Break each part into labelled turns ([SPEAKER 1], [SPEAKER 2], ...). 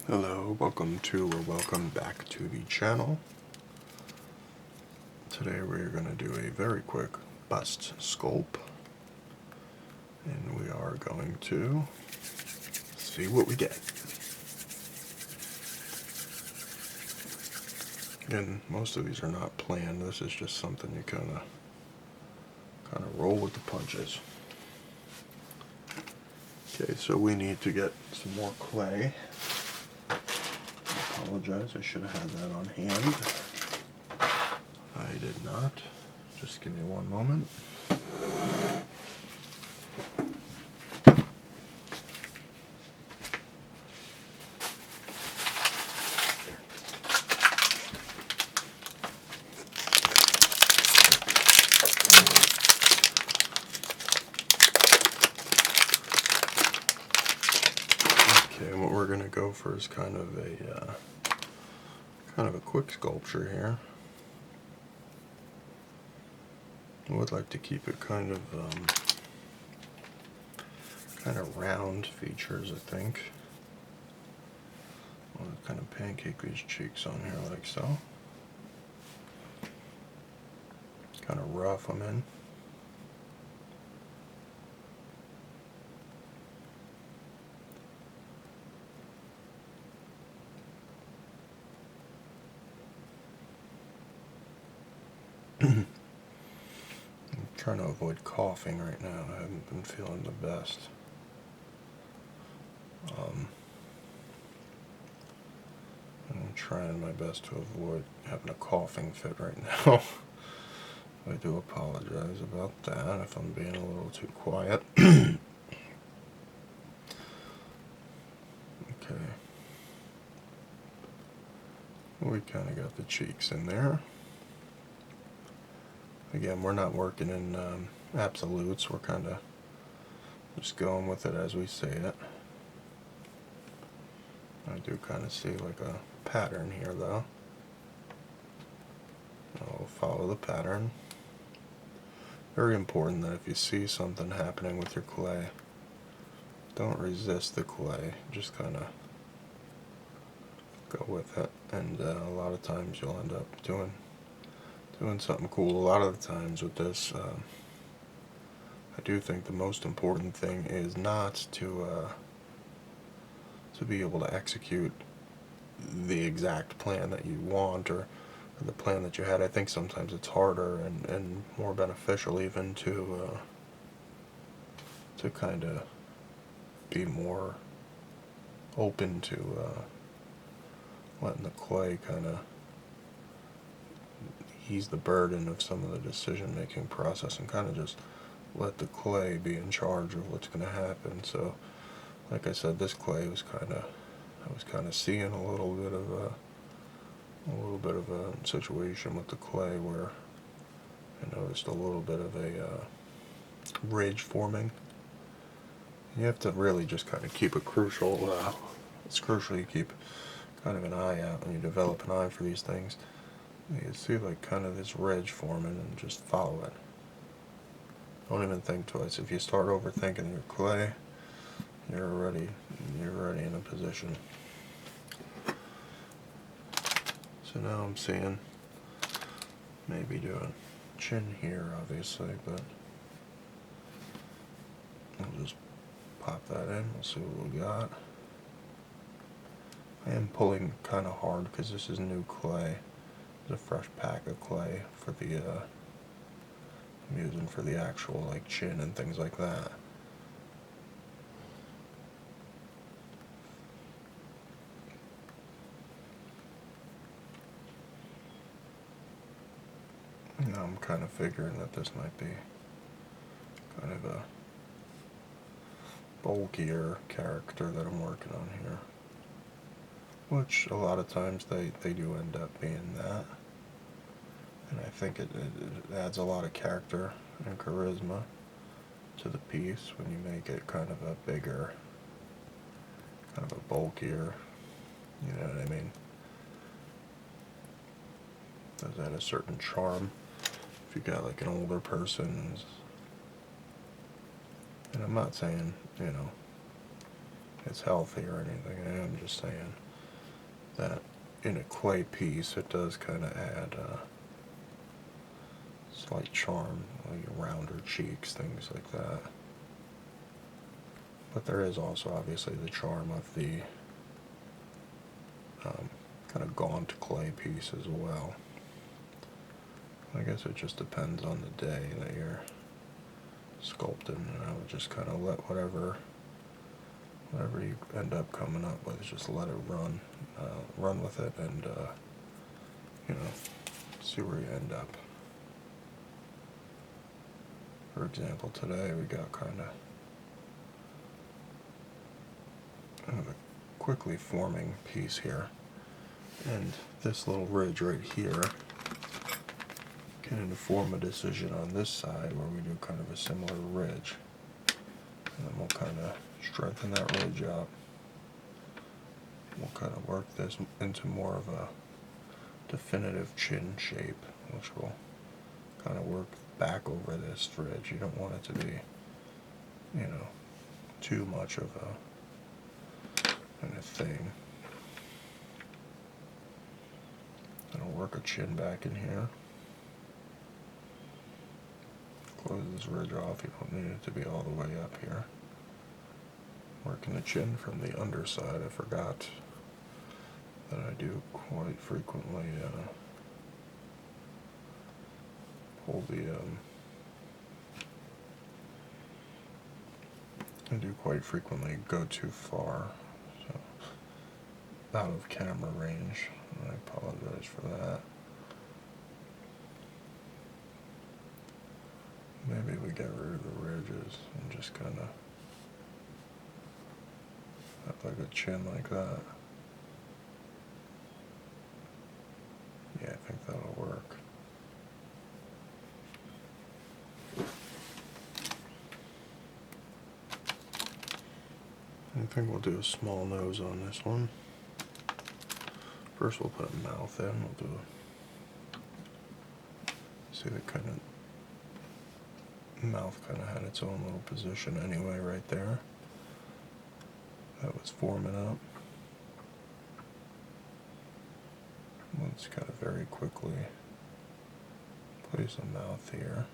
[SPEAKER 1] Hello, welcome back to the channel. Today we're going to do a very quick bust sculpt, and we are going to see what we get. And most of these are not planned. This is just something you kind of roll with the punches. Okay, so we need to get some more clay. I apologize, I should have had that on hand. I did not. Just give me one moment. Okay, what we're going to go for is kind of a quick sculpture here. I would like to keep it kind of round features, I think. I'll kind of pancake these cheeks on here like so. Kind of rough them in. I'm trying to avoid coughing right now. I haven't been feeling the best. I'm trying my best to avoid having a coughing fit right now. I do apologize about that if I'm being a little too quiet. Okay. We kind of got the cheeks in there. Again, we're not working in absolutes. We're kind of just going with it as we see it. I do kind of see like a pattern here, though. I'll follow the pattern. Very important that if you see something happening with your clay, don't resist the clay. Just kind of go with it. And a lot of times you'll end up doing something cool. A lot of the times with this, I do think the most important thing is not to be able to execute the exact plan that you want or the plan that you had. I think sometimes it's harder and more beneficial even to kind of be more open to letting the clay kind of ease the burden of some of the decision-making process and kind of just let the clay be in charge of what's going to happen. So, like I said, this clay was I was kind of seeing a little bit of a situation with the clay where I noticed a little bit of a ridge forming. You have to really just kind of keep it's crucial you keep kind of an eye out when you develop an eye for these things. You can see like kind of this ridge forming and just follow it. Don't even think twice. If you start overthinking your clay, you're already in a position. So now I'm seeing maybe do a chin here, obviously, but I'll just pop that in. We'll see what we got. I am pulling kind of hard because this is new clay. It's a fresh pack of clay for the I'm using for the actual like chin and things like that. Now I'm kind of figuring that this might be kind of a bulkier character that I'm working on here, which a lot of times they do end up being that, and I think it adds a lot of character and charisma to the piece when you make it kind of a bigger, kind of a bulkier, you know what I mean? Does add a certain charm. If you got like an older person, and I'm not saying, it's healthy or anything, I am just saying that in a clay piece it does kind of add slight charm, like rounder cheeks, things like that. But there is also obviously the charm of the kind of gaunt clay piece as well. I guess it just depends on the day that you're sculpting, and I would just kind of let whatever you end up coming up with, just let it run with it, and you know, see where you end up. For example, today we got kind of a quickly forming piece here, and this little ridge right here can inform a decision on this side where we do kind of a similar ridge, and then we'll kind of strengthen that ridge up. We'll kind of work this into more of a definitive chin shape, which will kind of work back over this ridge. You don't want it to be, you know, too much of a kind of thing. It'll work a chin back in here. Close this ridge off. You don't need it to be all the way up here. Working the chin from the underside. I forgot that I do quite frequently pull the I do quite frequently go too far, so out of camera range, and I apologize for that. Maybe we get rid of the ridges and just kind of have like a chin like that. Yeah, I think that'll work. I think we'll do a small nose on this one. First we'll put a mouth in. We'll do see the kind of mouth kind of had its own little position anyway right there. That was forming up. Let's kind of very quickly place the mouth here.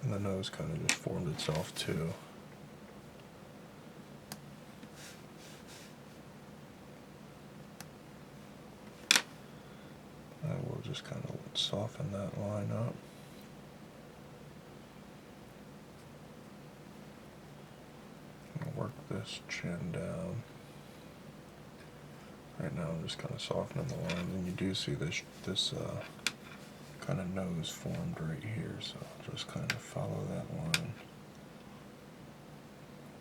[SPEAKER 1] And the nose kind of just formed itself too. I will just kind of soften that line up. Work this chin down. Right now I'm just kind of softening the lines, and you do see this kind of nose formed right here, so I'll just kind of follow that line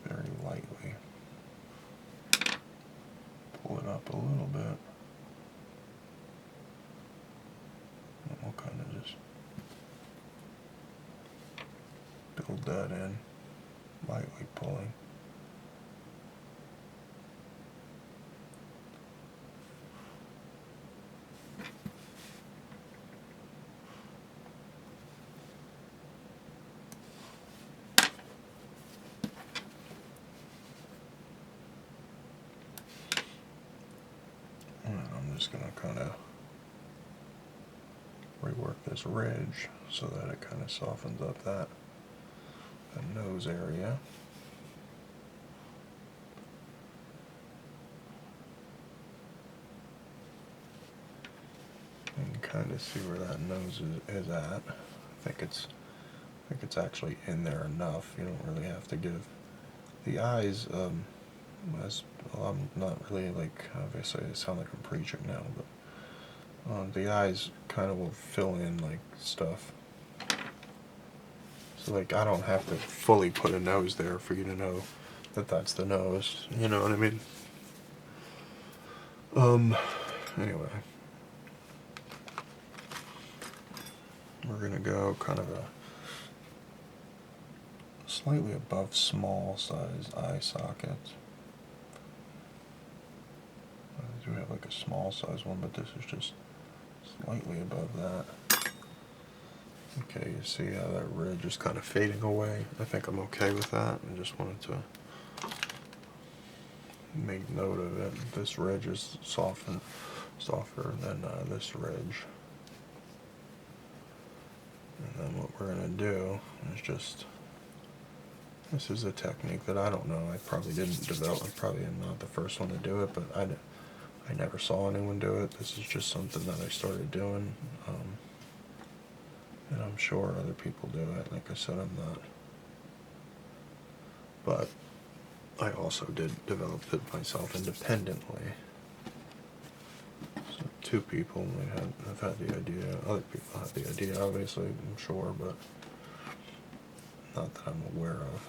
[SPEAKER 1] very lightly. Pull it up a little bit, and we'll kind of just build that in, lightly pulling. I'm just going to kind of rework this ridge so that it kind of softens up that nose area. And kind of see where that nose is at. I think it's actually in there enough. You don't really have to give the eyes as I'm not really, like, obviously I sound like I'm preaching now, but the eyes kind of will fill in like stuff. So like I don't have to fully put a nose there for you to know that that's the nose. You know what I mean? Anyway, we're gonna go kind of a slightly above small size eye socket. I do have like a small size one, but this is just slightly above that. Okay, you see how that ridge is kind of fading away. I think I'm okay with that. I just wanted to make note of it. This ridge is softer than this ridge. And then what we're going to do is just, this is a technique that I don't know, I probably didn't develop, I probably am not the first one to do it, but I never saw anyone do it. This is just something that I started doing, and I'm sure other people do it. Like I said, I'm not. But I also did develop it myself independently. So 2 people have had the idea. Other people have the idea, obviously, I'm sure, but not that I'm aware of.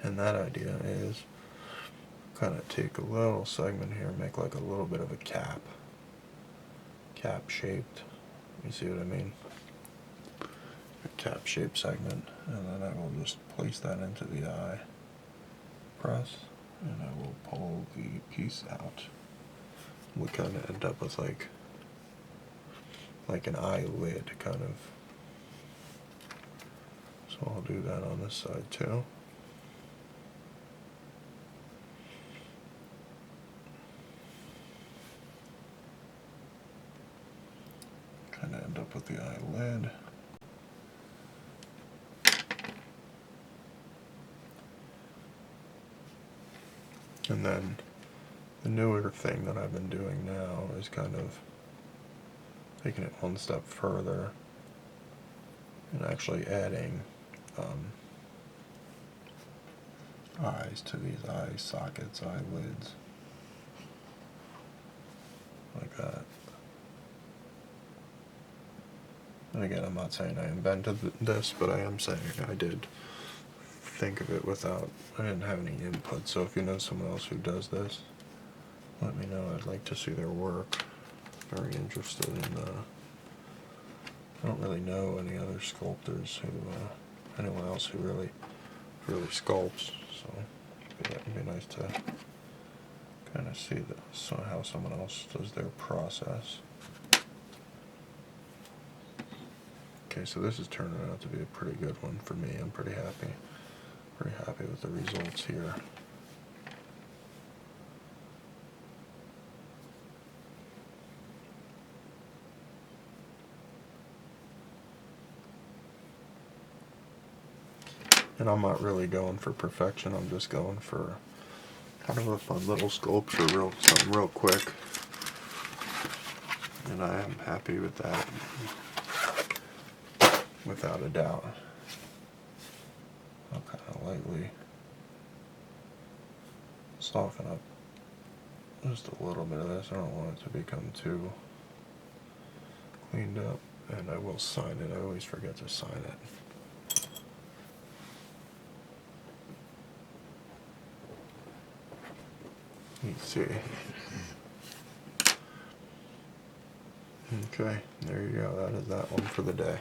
[SPEAKER 1] And that idea is kind of take a little segment here, make like a little bit of a cap shaped. You see what I mean? A cap shaped segment, and then I will just place that into the eye, press, and I will pull the piece out. We kind of end up with like an eyelid kind of. So I'll do that on this side too. Kind of end up with the eyelid. And then the newer thing that I've been doing now is kind of taking it one step further and actually adding eyes to these eye sockets, eyelids, like that. And again, I'm not saying I invented this, but I am saying I did think of it I didn't have any input. So if you know someone else who does this, let me know. I'd like to see their work. Very interested in, I don't really know any other sculptors anyone else who really sculpts, so it'd be nice to kind of see how someone else does their process. Okay, so this is turning out to be a pretty good one for me. I'm pretty happy with the results here. And I'm not really going for perfection, I'm just going for kind of a fun little sculpture, something real quick. And I am happy with that, without a doubt. I'll kind of lightly soften up just a little bit of this. I don't want it to become too cleaned up. And I will sign it. I always forget to sign it. Let's see. Okay, there you go. That is that one for the day.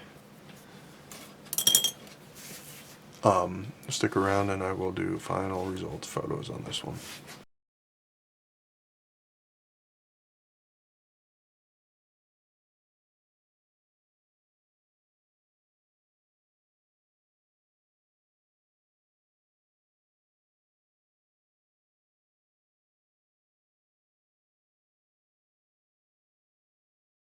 [SPEAKER 1] Stick around and I will do final results photos on this one.